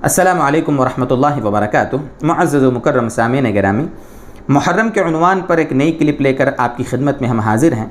السلام علیکم ورحمۃ اللہ وبرکاتہ۔ معزز و مکرم سامعین گرامی، محرم کے عنوان پر ایک نئی کلپ لے کر آپ کی خدمت میں ہم حاضر ہیں۔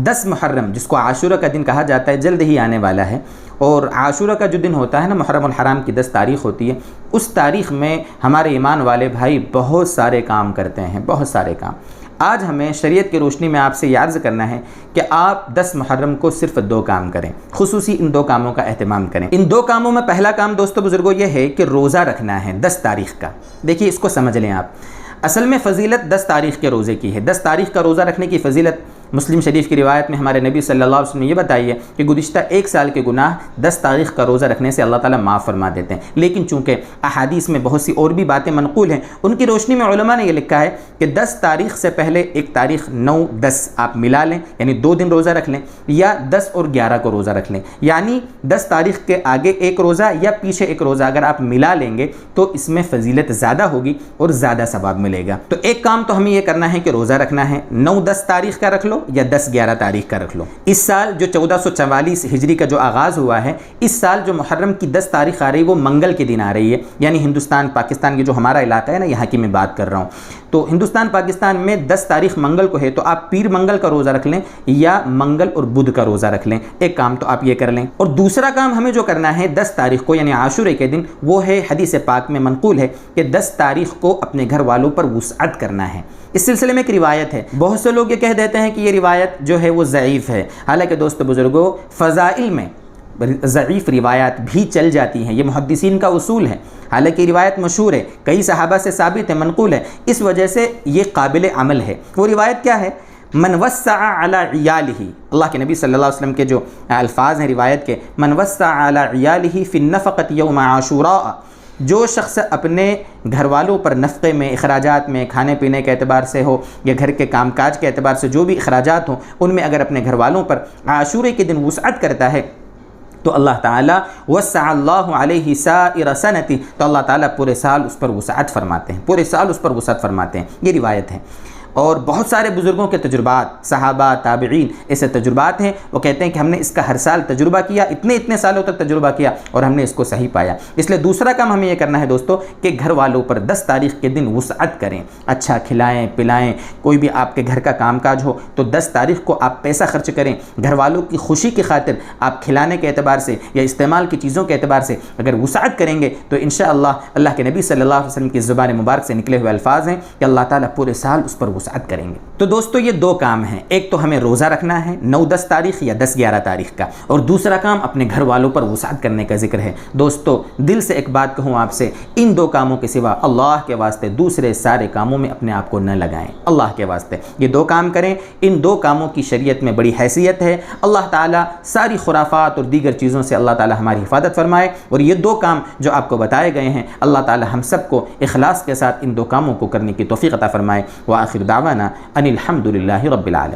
10 محرم جس کو عاشورہ کا دن کہا جاتا ہے جلد ہی آنے والا ہے، اور عاشورہ کا جو دن ہوتا ہے نا، محرم الحرام کی 10 تاریخ ہوتی ہے، اس تاریخ میں ہمارے ایمان والے بھائی بہت سارے کام کرتے ہیں، بہت سارے کام۔ آج ہمیں شریعت کی روشنی میں آپ سے یہ عرض کرنا ہے کہ آپ 10 محرم کو صرف 2 کام کریں، خصوصی ان 2 کاموں کا اہتمام کریں۔ ان 2 کاموں میں پہلا کام دوستو بزرگوں یہ ہے کہ روزہ رکھنا ہے 10 تاریخ کا۔ دیکھیے اس کو سمجھ لیں آپ، اصل میں فضیلت 10 تاریخ کے روزے کی ہے۔ 10 تاریخ کا روزہ رکھنے کی فضیلت مسلم شریف کی روایت میں ہمارے نبی صلی اللہ علیہ وسلم نے یہ بتائی ہے کہ گزشتہ 1 سال کے گناہ 10 تاریخ کا روزہ رکھنے سے اللہ تعالیٰ معاف فرما دیتے ہیں۔ لیکن چونکہ احادیث میں بہت سی اور بھی باتیں منقول ہیں، ان کی روشنی میں علماء نے یہ لکھا ہے کہ 10 تاریخ سے پہلے ایک تاریخ 9، 10 آپ ملا لیں، یعنی 2 دن روزہ رکھ لیں، یا 10 اور 11 کو روزہ رکھ لیں، یعنی 10 تاریخ کے آگے ایک روزہ یا پیچھے ایک روزہ اگر آپ ملا لیں گے تو اس میں فضیلت زیادہ ہوگی اور زیادہ ثواب ملے گا۔ تو ایک کام تو ہمیں یہ کرنا ہے کہ روزہ رکھنا ہے، 9، 10 تاریخ کا رکھ لو یا 10، 11 تاریخ کا رکھ لو۔ اس سال جو 1444 ہجری کا جو آغاز ہوا ہے، اس سال جو محرم کی 10 تاریخ آ رہی ہے وہ منگل کے دن آ رہی ہے، یعنی ہندوستان پاکستان کے جو ہمارا علاقہ ہے نا، یہاں کی میں بات کر رہا ہوں۔ تو ہندوستان پاکستان میں 10 تاریخ منگل کو ہے، تو آپ پیر منگل کا روزہ رکھ لیں یا منگل اور بدھ کا روزہ رکھ لیں۔ ایک کام تو آپ یہ کر لیں، اور دوسرا کام ہمیں جو کرنا ہے 10 تاریخ کو یعنی عاشورے کے دن، وہ ہے حدیث پاک میں منقول ہے کہ 10 تاریخ کو اپنے گھر والوں پر وسعت کرنا ہے۔ اس سلسلے میں ایک روایت ہے، بہت سے لوگ یہ کہہ دیتے ہیں کہ یہ روایت جو ہے وہ ضعیف ہے، حالانکہ دوست بزرگوں فضائل میں ضعیف روایات بھی چل جاتی ہیں، یہ محدثین کا اصول ہے۔ حالانکہ روایت مشہور ہے، کئی صحابہ سے ثابت ہے، منقول ہے، اس وجہ سے یہ قابل عمل ہے۔ وہ روایت کیا ہے؟ من وسع علی عیالہ، اللہ کے نبی صلی اللہ علیہ وسلم کے جو الفاظ ہیں روایت کے، من وسع علی عیالہ فی النفقۃ یوم عاشوراء، جو شخص اپنے گھر والوں پر نفقے میں، اخراجات میں، کھانے پینے کے اعتبار سے ہو یا گھر کے کام کاج کے اعتبار سے جو بھی اخراجات ہوں، ان میں اگر اپنے گھر والوں پر عاشورے کے دن وسعت کرتا ہے تو اللہ تعالیٰ وسع اللہ علیہ سائر سنتی، تو اللہ تعالیٰ پورے سال اس پر وسعت فرماتے ہیں، پورے سال اس پر وسعت فرماتے ہیں۔ یہ روایت ہے، اور بہت سارے بزرگوں کے تجربات، صحابہ، تابعین، ایسے تجربات ہیں، وہ کہتے ہیں کہ ہم نے اس کا ہر سال تجربہ کیا، اتنے سالوں تک تجربہ کیا اور ہم نے اس کو صحیح پایا۔ اس لیے دوسرا کام ہمیں یہ کرنا ہے دوستو کہ گھر والوں پر 10 تاریخ کے دن وسعت کریں، اچھا کھلائیں پلائیں۔ کوئی بھی آپ کے گھر کا کام کاج ہو تو 10 تاریخ کو آپ پیسہ خرچ کریں، گھر والوں کی خوشی کی خاطر آپ کھلانے کے اعتبار سے یا استعمال کی چیزوں کے اعتبار سے اگر وسعت کریں گے تو انشاءاللہ اللہ کے نبی صلی اللہ علیہ وسلم کی زبان مبارک سے نکلے ہوئے الفاظ ہیں کہ اللہ تعالیٰ پورے سال اس پر وسعت کریں گے۔ تو دوستو یہ 2 کام ہیں، ایک تو ہمیں روزہ رکھنا ہے 9، 10 تاریخ یا 10، 11 تاریخ کا، اور دوسرا کام اپنے گھر والوں پر وسعت کرنے کا ذکر ہے۔ دوستو دل سے ایک بات کہوں آپ سے، ان 2 کاموں کے سوا اللہ کے واسطے دوسرے سارے کاموں میں اپنے آپ کو نہ لگائیں، اللہ کے واسطے یہ 2 کام کریں۔ ان 2 کاموں کی شریعت میں بڑی حیثیت ہے، اللہ تعالیٰ ساری خرافات اور دیگر چیزوں سے اللہ تعالیٰ ہماری حفاظت فرمائے، اور یہ 2 کام جو آپ کو بتائے گئے ہیں اللہ تعالیٰ ہم سب کو اخلاص کے ساتھ ان 2 کاموں کو کرنے کی توفیق عطا فرمائے۔ وآخر دعوانا ان الحمد للہ رب العالمین۔